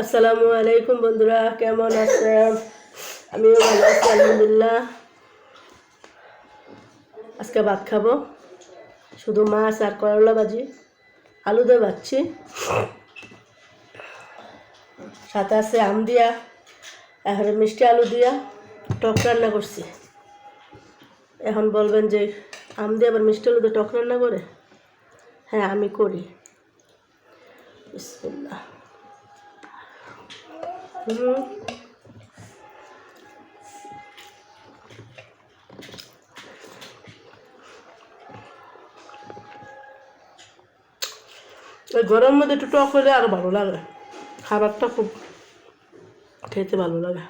আসসালামু আলাইকুম বন্ধুরা, কেমন আছেন? আমিও ভালো আছি আলহামদুলিল্লাহ। আজকে ভাত খাবো, শুধু মাছ আর করলা ভাজি, আলু দিয়ে ভাজছি, সাথে আছে আম দিয়া, এখন মিষ্টি আলু দিয়া টক রান্না করছি। এখন বলবেন যে আম দিয়ে আবার মিষ্টি আলু দিয়ে টক রান্না করে? হ্যাঁ, আমি করি। বিসমিল্লাহ। ওই গরম মধ্যে একটু টক হলে আরও ভালো লাগে, খাবারটা খুব খেতে ভালো লাগে।